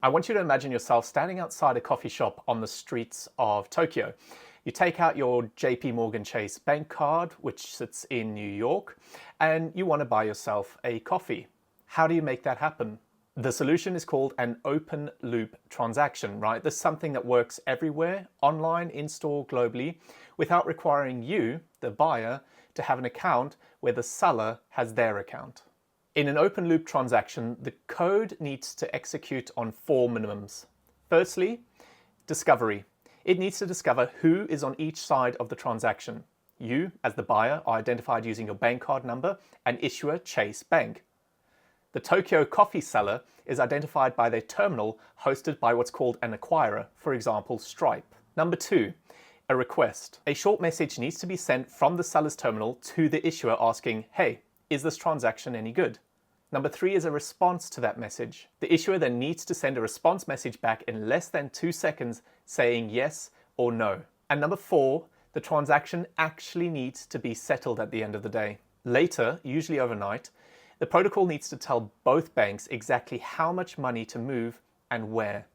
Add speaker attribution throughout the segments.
Speaker 1: I want you to imagine yourself standing outside a coffee shop on the streets of Tokyo. You take out your JP Morgan Chase bank card, which sits in New York, and you want to buy yourself a coffee. How do you make that happen? The solution is called an open loop transaction, right? This is something that works everywhere, online, in-store, globally, without requiring you, the buyer, to have an account where the seller has their account. In an open loop transaction, the code needs to execute on 4 minimums. Firstly, discovery. It needs to discover who is on each side of the transaction. You, as the buyer, are identified using your bank card number and issuer Chase Bank. The Tokyo coffee seller is identified by their terminal hosted by what's called an acquirer, for example, Stripe. Number 2, a request. A short message needs to be sent from the seller's terminal to the issuer asking, hey, is this transaction any good? Number 3 is a response to that message. The issuer then needs to send a response message back in less than 2 seconds saying yes or no. And number 4, the transaction actually needs to be settled at the end of the day. Later, usually overnight, the protocol needs to tell both banks exactly how much money to move and where.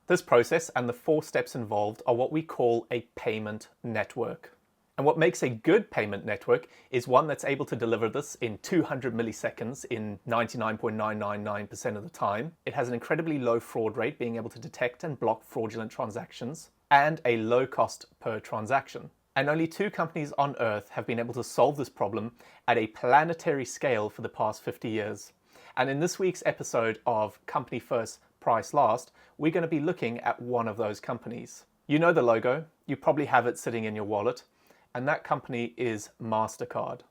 Speaker 1: This process and the 4 steps involved are what we call a payment network. And what makes a good payment network is one that's able to deliver this in 200 milliseconds in 99.999% of the time. It has an incredibly low fraud rate, being able to detect and block fraudulent transactions, and a low cost per transaction. And only 2 companies on Earth have been able to solve this problem at a planetary scale for the past 50 years. And in this week's episode of Company First, Price Last, we're going to be looking at one of those companies. You know the logo, you probably have it sitting in your wallet, and that company is Mastercard.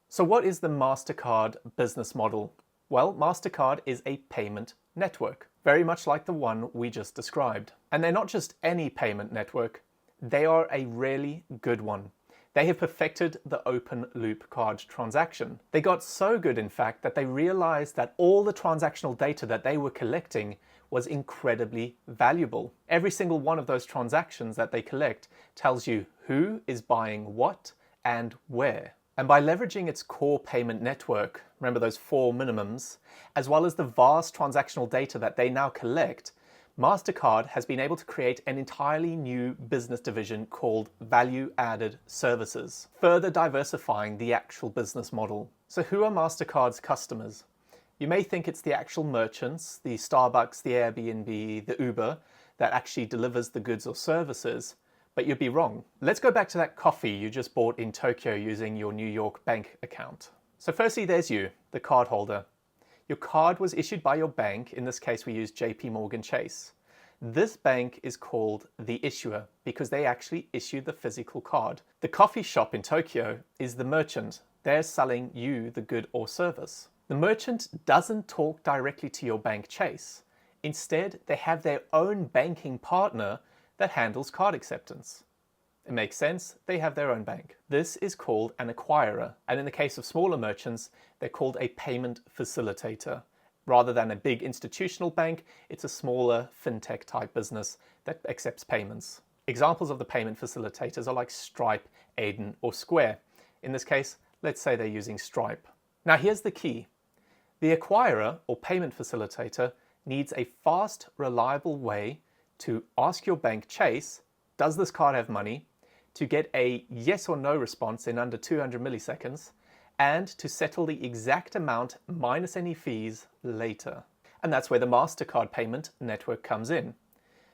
Speaker 1: So what is the Mastercard business model? Well, Mastercard is a payment network, very much like the one we just described. And they're not just any payment network, they are a really good one. They have perfected the open loop card transaction. They got so good, in fact, that they realized that all the transactional data that they were collecting was incredibly valuable. Every single one of those transactions that they collect tells you who is buying what and where. And by leveraging its core payment network, remember those 4 minimums, as well as the vast transactional data that they now collect, Mastercard has been able to create an entirely new business division called Value-Added Services, further diversifying the actual business model. So who are Mastercard's customers? You may think it's the actual merchants, the Starbucks, the Airbnb, the Uber, that actually delivers the goods or services, but you'd be wrong. Let's go back to that coffee you just bought in Tokyo using your New York bank account. So firstly, there's you, the cardholder. Your card was issued by your bank. In this case, we use JP Morgan Chase. This bank is called the issuer because they actually issue the physical card. The coffee shop in Tokyo is the merchant. They're selling you the good or service. The merchant doesn't talk directly to your bank Chase. Instead, they have their own banking partner that handles card acceptance. It makes sense, they have their own bank. This is called an acquirer, and in the case of smaller merchants, they're called a payment facilitator. Rather than a big institutional bank, it's a smaller fintech type business that accepts payments. Examples of the payment facilitators are like Stripe, Aiden, or Square. In this case, let's say they're using Stripe. Now here's the key. The acquirer or payment facilitator needs a fast, reliable way to ask your bank Chase, does this card have money? To get a yes or no response in under 200 milliseconds, and to settle the exact amount minus any fees later. And that's where the Mastercard payment network comes in.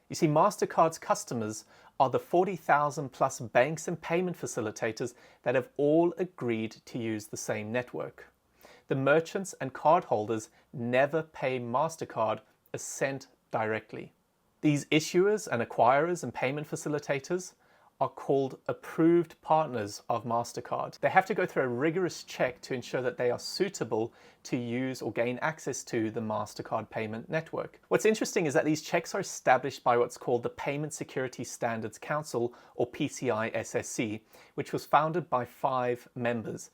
Speaker 1: You see, Mastercard's customers are the 40,000 plus banks and payment facilitators that have all agreed to use the same network. The merchants and cardholders never pay Mastercard a cent directly. These issuers and acquirers and payment facilitators are called approved partners of Mastercard. They have to go through a rigorous check to ensure that they are suitable to use or gain access to the Mastercard payment network. What's interesting is that these checks are established by what's called the Payment Security Standards Council, or PCI SSC, which was founded by 5 members,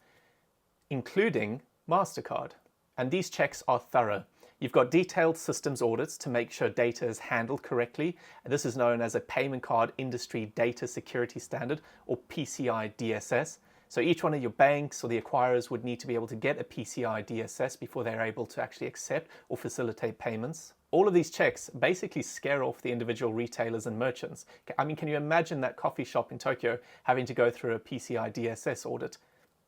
Speaker 1: including Mastercard. And these checks are thorough. You've got detailed systems audits to make sure data is handled correctly. This is known as a Payment Card Industry Data Security Standard, or PCI DSS. So each one of your banks or the acquirers would need to be able to get a PCI DSS before they're able to actually accept or facilitate payments. All of these checks basically scare off the individual retailers and merchants. I mean, can you imagine that coffee shop in Tokyo having to go through a PCI DSS audit?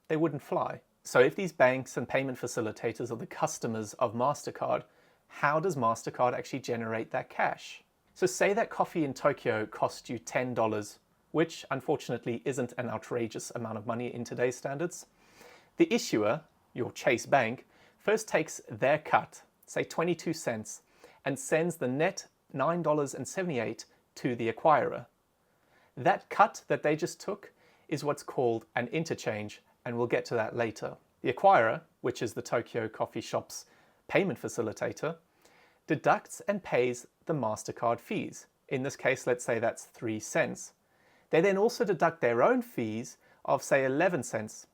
Speaker 1: They wouldn't fly. So if these banks and payment facilitators are the customers of MasterCard, how does MasterCard actually generate that cash? So say that coffee in Tokyo cost you $10, which unfortunately isn't an outrageous amount of money in today's standards. The issuer, your Chase Bank, first takes their cut, say 22 cents, and sends the net $9.78 to the acquirer. That cut that they just took is what's called an interchange, and we'll get to that later. The acquirer, which is the Tokyo coffee shop's payment facilitator, deducts and pays the MasterCard fees. In this case, let's say that's 3 cents. They then also deduct their own fees of, say, 11 cents,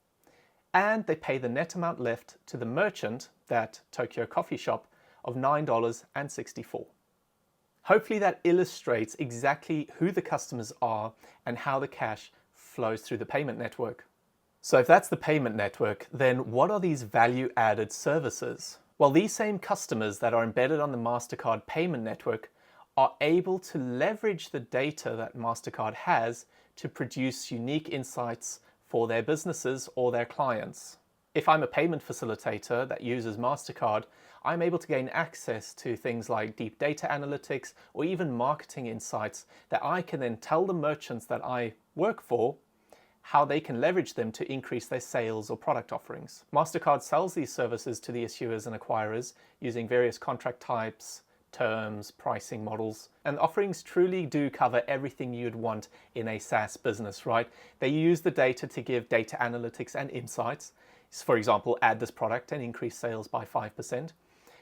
Speaker 1: and they pay the net amount left to the merchant, that Tokyo coffee shop, of $9.64. Hopefully that illustrates exactly who the customers are and how the cash flows through the payment network. So if that's the payment network, then what are these value-added services? Well, these same customers that are embedded on the MasterCard payment network are able to leverage the data that MasterCard has to produce unique insights for their businesses or their clients. If I'm a payment facilitator that uses MasterCard, I'm able to gain access to things like deep data analytics or even marketing insights that I can then tell the merchants that I work for how they can leverage them to increase their sales or product offerings. MasterCard sells these services to the issuers and acquirers using various contract types, terms, pricing models, and offerings truly do cover everything you'd want in a SaaS business, right? They use the data to give data analytics and insights. For example, add this product and increase sales by 5%.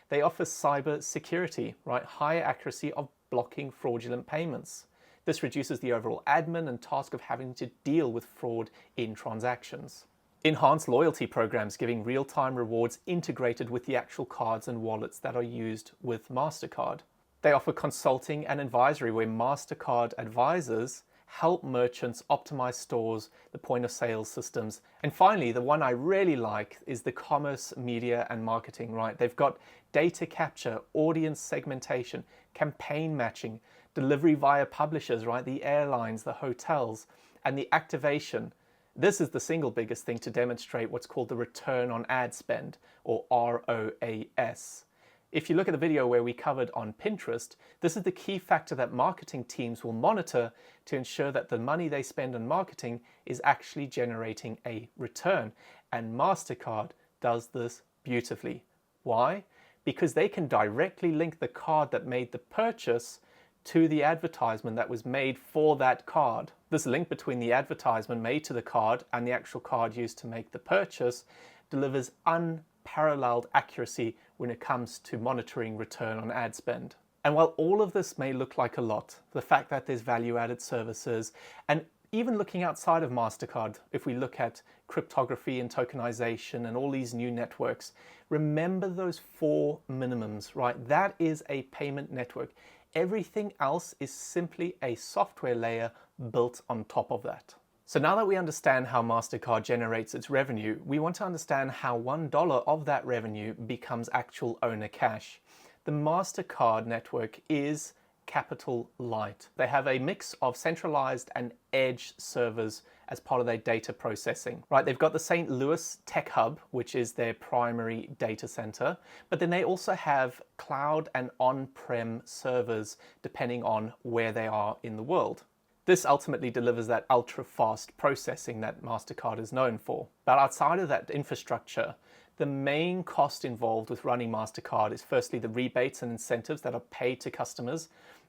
Speaker 1: They offer cybersecurity, right? Higher accuracy of blocking fraudulent payments. This reduces the overall admin and task of having to deal with fraud in transactions. Enhanced loyalty programs giving real-time rewards integrated with the actual cards and wallets that are used with MasterCard. They offer consulting and advisory where MasterCard advisors help merchants optimize stores, the point of sale systems. And finally, the one I really like is the commerce, media and marketing, right? They've got data capture, audience segmentation, campaign matching, delivery via publishers, right? The airlines, the hotels, and the activation. This is the single biggest thing to demonstrate what's called the return on ad spend, or ROAS. If you look at the video where we covered on Pinterest, this is the key factor that marketing teams will monitor to ensure that the money they spend on marketing is actually generating a return. And MasterCard does this beautifully. Why? Because they can directly link the card that made the purchase to the advertisement that was made for that card. This link between the advertisement made to the card and the actual card used to make the purchase delivers unparalleled accuracy when it comes to monitoring return on ad spend. And while all of this may look like a lot, the fact that there's value-added services, and even looking outside of MasterCard, if we look at cryptography and tokenization and all these new networks, remember those 4 minimums, right? That is a payment network. Everything else is simply a software layer built on top of that. So now that we understand how MasterCard generates its revenue, we want to understand how $1 of that revenue becomes actual owner cash. The MasterCard network is capital light. They have a mix of centralized and edge servers as part of their data processing, right? They've got the St. Louis Tech Hub, which is their primary data center, but then they also have cloud and on-prem servers depending on where they are in the world. This ultimately delivers that ultra-fast processing that MasterCard is known for. But outside of that infrastructure, the main cost involved with running MasterCard is firstly the rebates and incentives that are paid to customers.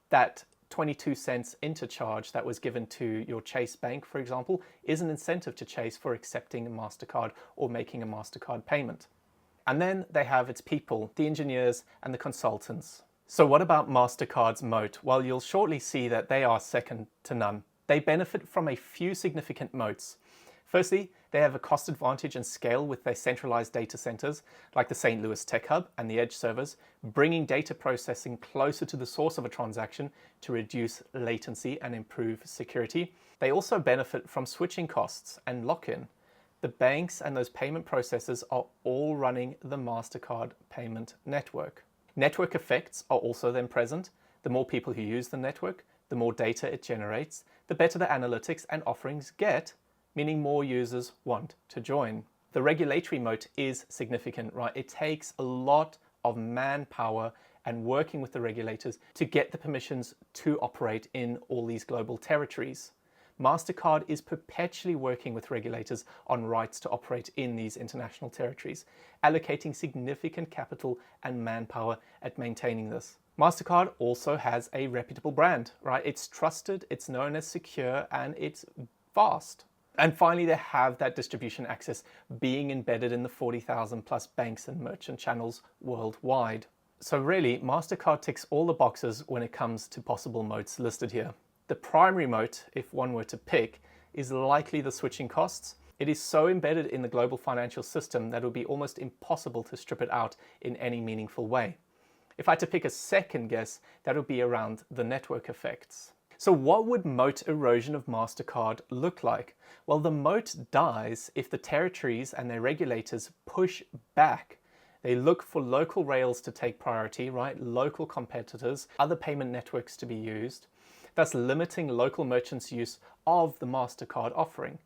Speaker 1: That 22 cents intercharge that was given to your Chase Bank, for example, is an incentive to Chase for accepting a MasterCard or making a MasterCard payment. And then they have its people, the engineers and the consultants. So what about MasterCard's moat? Well, you'll shortly see that they are second to none. They benefit from a few significant moats. Firstly, they have a cost advantage and scale with their centralized data centers, like the St. Louis Tech Hub and the edge servers, bringing data processing closer to the source of a transaction to reduce latency and improve security. They also benefit from switching costs and lock-in. The banks and those payment processors are all running the Mastercard payment network. Network effects are also then present. The more people who use the network, the more data it generates, the better the analytics and offerings get, meaning more users want to join. The regulatory moat is significant, right? It takes a lot of manpower and working with the regulators to get the permissions to operate in all these global territories. Mastercard is perpetually working with regulators on rights to operate in these international territories, allocating significant capital and manpower at maintaining this. Mastercard also has a reputable brand, right? It's trusted, it's known as secure, and it's fast. And finally, they have that distribution access being embedded in the 40,000 plus banks and merchant channels worldwide. So really, Mastercard ticks all the boxes when it comes to possible moats listed here. The primary moat, if one were to pick, is likely the switching costs. It is so embedded in the global financial system that it would be almost impossible to strip it out in any meaningful way. If I had to pick a second guess, that would be around the network effects. So what would moat erosion of Mastercard look like? Well, the moat dies if the territories and their regulators push back. They look for local rails to take priority, right? Local competitors, other payment networks to be used, thus limiting local merchants' use of the Mastercard offering.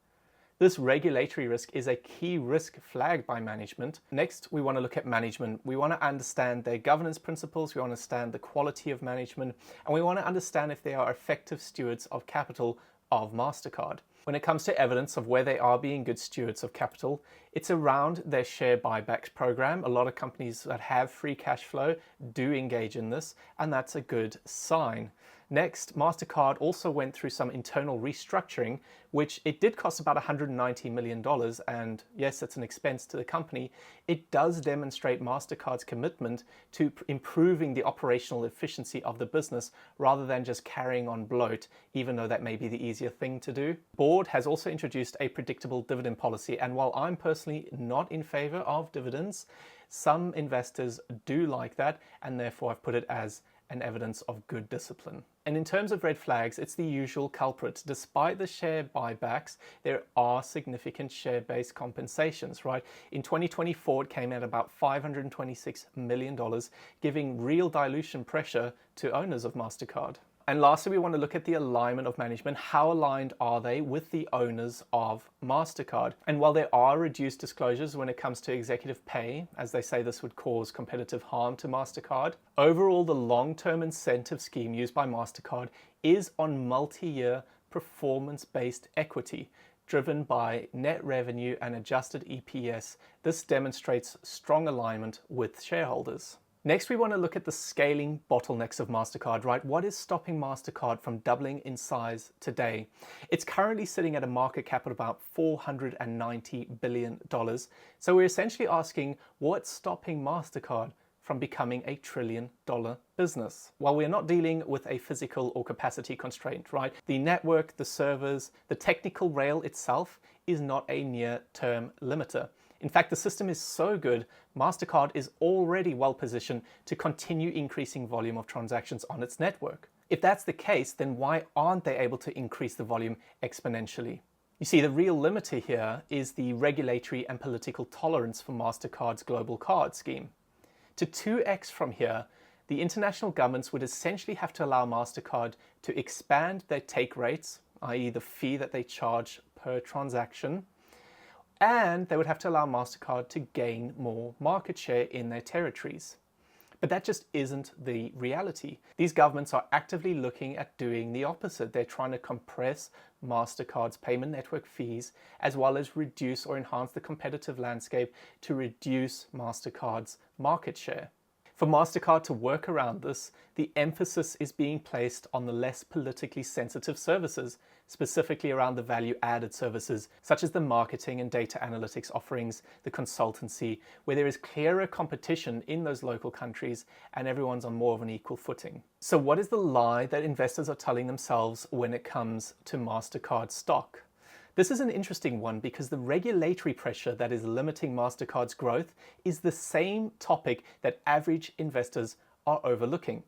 Speaker 1: This regulatory risk is a key risk flagged by management. Next, we want to look at management. We want to understand their governance principles, we want to understand the quality of management, and we want to understand if they are effective stewards of capital of Mastercard. When it comes to evidence of where they are being good stewards of capital, it's around their share buybacks program. A lot of companies that have free cash flow do engage in this, and that's a good sign. Next, Mastercard also went through some internal restructuring, which it did cost about $190 million, and yes, it's an expense to the company. It does demonstrate Mastercard's commitment to improving the operational efficiency of the business rather than just carrying on bloat, even though that may be the easier thing to do. Board has also introduced a predictable dividend policy, and while I'm personally not in favor of dividends, some investors do like that, and therefore I've put it as an evidence of good discipline. And in terms of red flags, it's the usual culprits. Despite the share buybacks, there are significant share-based compensations, right? In 2024, it came at about $526 million, giving real dilution pressure to owners of Mastercard. And lastly, we want to look at the alignment of management. How aligned are they with the owners of Mastercard? And while there are reduced disclosures when it comes to executive pay, as they say this would cause competitive harm to Mastercard, overall the long-term incentive scheme used by Mastercard is on multi-year performance-based equity, driven by net revenue and adjusted EPS. This demonstrates strong alignment with shareholders. Next, we want to look at the scaling bottlenecks of Mastercard, right? What is stopping Mastercard from doubling in size today? It's currently sitting at a market cap of about $490 billion. So we're essentially asking, what's stopping Mastercard from becoming a $1 trillion business? Well, we're not dealing with a physical or capacity constraint, right? The network, the servers, the technical rail itself is not a near-term limiter. In fact, the system is so good, Mastercard is already well positioned to continue increasing volume of transactions on its network. If that's the case, then why aren't they able to increase the volume exponentially? You see, the real limiter here is the regulatory and political tolerance for Mastercard's global card scheme. To 2x from here, the international governments would essentially have to allow Mastercard to expand their take rates, i.e. the fee that they charge per transaction, and they would have to allow Mastercard to gain more market share in their territories. But that just isn't the reality. These governments are actively looking at doing the opposite. They're trying to compress Mastercard's payment network fees, as well as reduce or enhance the competitive landscape to reduce Mastercard's market share. For Mastercard to work around this, the emphasis is being placed on the less politically sensitive services, specifically around the value-added services, such as the marketing and data analytics offerings, the consultancy, where there is clearer competition in those local countries and everyone's on more of an equal footing. So what is the lie that investors are telling themselves when it comes to Mastercard stock? This is an interesting one because the regulatory pressure that is limiting Mastercard's growth is the same topic that average investors are overlooking.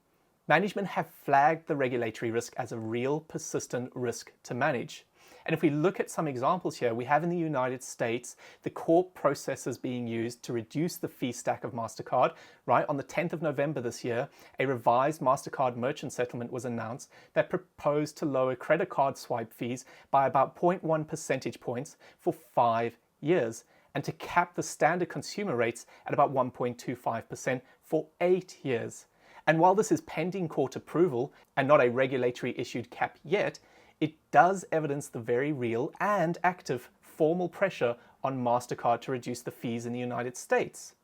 Speaker 1: Management have flagged the regulatory risk as a real persistent risk to manage. And if we look at some examples here, we have in the United States, the court processes being used to reduce the fee stack of MasterCard, right? On the 10th of November this year, a revised MasterCard merchant settlement was announced that proposed to lower credit card swipe fees by about 0.1 percentage points for 5 years, and to cap the standard consumer rates at about 1.25% for 8 years. And while this is pending court approval and not a regulatory issued cap yet, it does evidence the very real and active formal pressure on MasterCard to reduce the fees in the United States.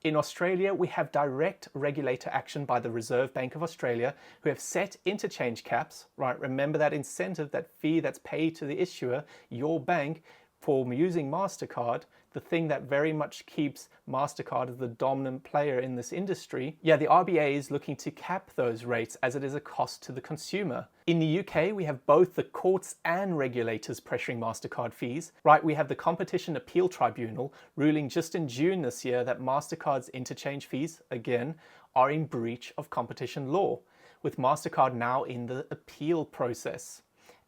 Speaker 1: In Australia, we have direct regulator action by the Reserve Bank of Australia, who have set interchange caps, right? Remember that incentive, that fee that's paid to the issuer, your bank, for using MasterCard, the thing that very much keeps MasterCard as the dominant player in this industry. Yeah, the RBA is looking to cap those rates as it is a cost to the consumer. In the UK, we have both the courts and regulators pressuring MasterCard fees, right? We have the Competition Appeal Tribunal ruling just in June this year that MasterCard's interchange fees, again, are in breach of competition law, with MasterCard now in the appeal process.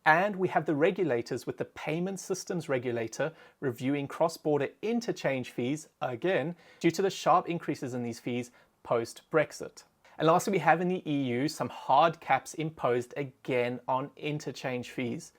Speaker 1: And we have the regulators with the Payment Systems Regulator reviewing cross-border interchange fees, again, due to the sharp increases in these fees post-Brexit. And lastly, we have in the EU some hard caps imposed again on interchange fees,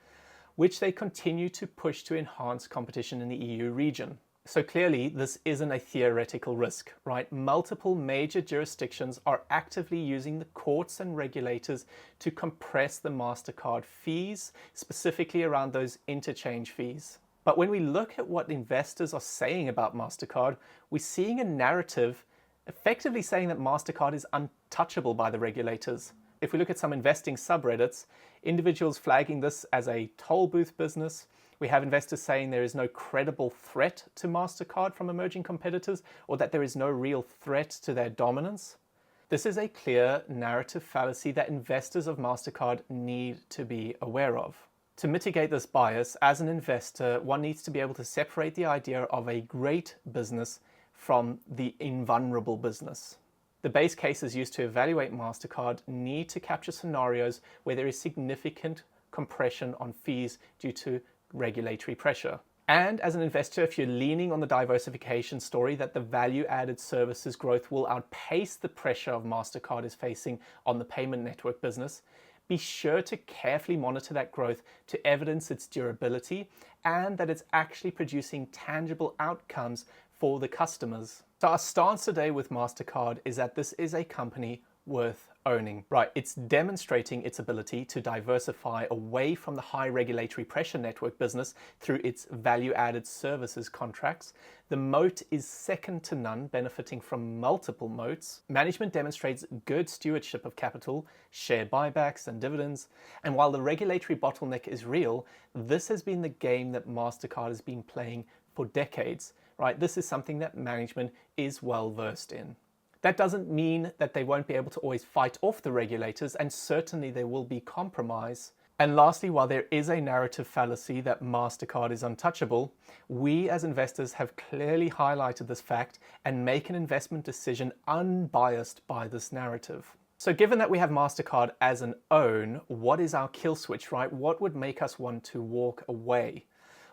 Speaker 1: which they continue to push to enhance competition in the EU region. So clearly, this isn't a theoretical risk, right? Multiple major jurisdictions are actively using the courts and regulators to compress the MasterCard fees, specifically around those interchange fees. But when we look at what investors are saying about MasterCard, we're seeing a narrative effectively saying that MasterCard is untouchable by the regulators. If we look at some investing subreddits, individuals flagging this as a toll booth business. We have investors saying there is no credible threat to MasterCard from emerging competitors, or that there is no real threat to their dominance. This is a clear narrative fallacy that investors of MasterCard need to be aware of. To mitigate this bias, as an investor, one needs to be able to separate the idea of a great business from the invulnerable business. The base cases used to evaluate MasterCard need to capture scenarios where there is significant compression on fees due to regulatory pressure. And as an investor, if you're leaning on the diversification story that the value-added services growth will outpace the pressure of MasterCard is facing on the payment network business, be sure to carefully monitor that growth to evidence its durability and that it's actually producing tangible outcomes for the customers. So our stance today with MasterCard is that this is a company worth owning. Right, it's demonstrating its ability to diversify away from the high regulatory pressure network business through its value-added services contracts. The moat is second to none, benefiting from multiple moats. Management demonstrates good stewardship of capital, share buybacks and dividends. And while the regulatory bottleneck is real, this has been the game that MasterCard has been playing for decades. Right, this is something that management is well versed in. That doesn't mean that they won't be able to always fight off the regulators, and certainly there will be compromise. And lastly, while there is a narrative fallacy that MasterCard is untouchable, we as investors have clearly highlighted this fact and make an investment decision unbiased by this narrative. So given that we have MasterCard as an own, what is our kill switch, right? What would make us want to walk away?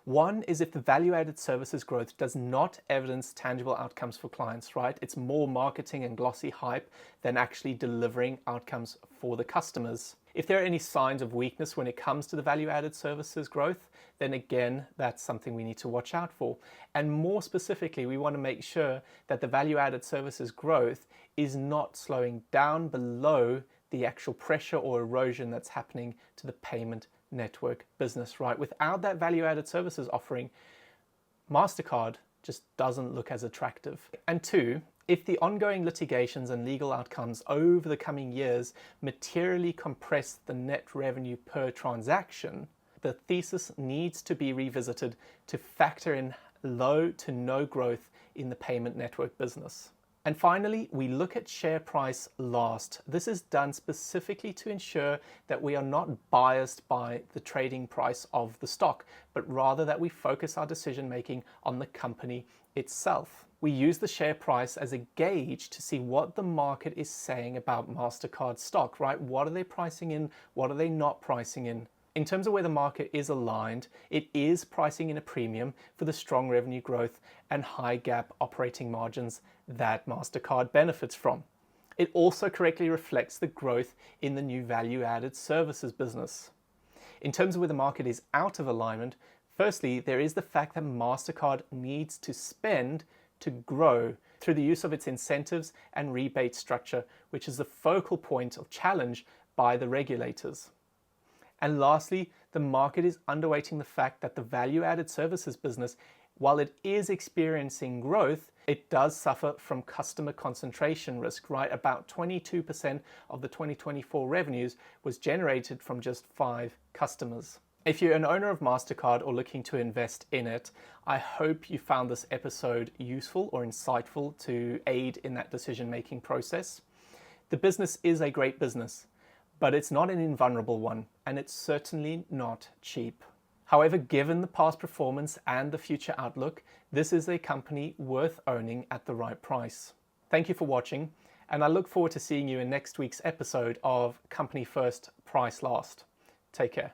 Speaker 1: One is if the value-added services growth does not evidence tangible outcomes for clients, right? It's more marketing and glossy hype than actually delivering outcomes for the customers. If there are any signs of weakness when it comes to the value-added services growth, then again, that's something we need to watch out for. And more specifically, we want to make sure that the value-added services growth is not slowing down below the actual pressure or erosion that's happening to the payment network business, right? Without that value-added services offering, MasterCard just doesn't look as attractive. And two, if the ongoing litigations and legal outcomes over the coming years materially compress the net revenue per transaction, the thesis needs to be revisited to factor in low to no growth in the payment network business. And finally, we look at share price last. This is done specifically to ensure that we are not biased by the trading price of the stock, but rather that we focus our decision making on the company itself. We use the share price as a gauge to see what the market is saying about MasterCard stock, right? What are they pricing in? What are they not pricing in? In terms of where the market is aligned, it is pricing in a premium for the strong revenue growth and high gap operating margins that Mastercard benefits from. It also correctly reflects the growth in the new value-added services business. In terms of where the market is out of alignment, firstly, there is the fact that Mastercard needs to spend to grow through the use of its incentives and rebate structure, which is the focal point of challenge by the regulators. And lastly, the market is underweighting the fact that the value-added services business, while it is experiencing growth, it does suffer from customer concentration risk, right? About 22% of the 2024 revenues was generated from just 5 customers. If you're an owner of Mastercard or looking to invest in it, I hope you found this episode useful or insightful to aid in that decision-making process. The business is a great business, but it's not an invulnerable one, and it's certainly not cheap. However, given the past performance and the future outlook, this is a company worth owning at the right price. Thank you for watching, and I look forward to seeing you in next week's episode of Company First, Price Last. Take care.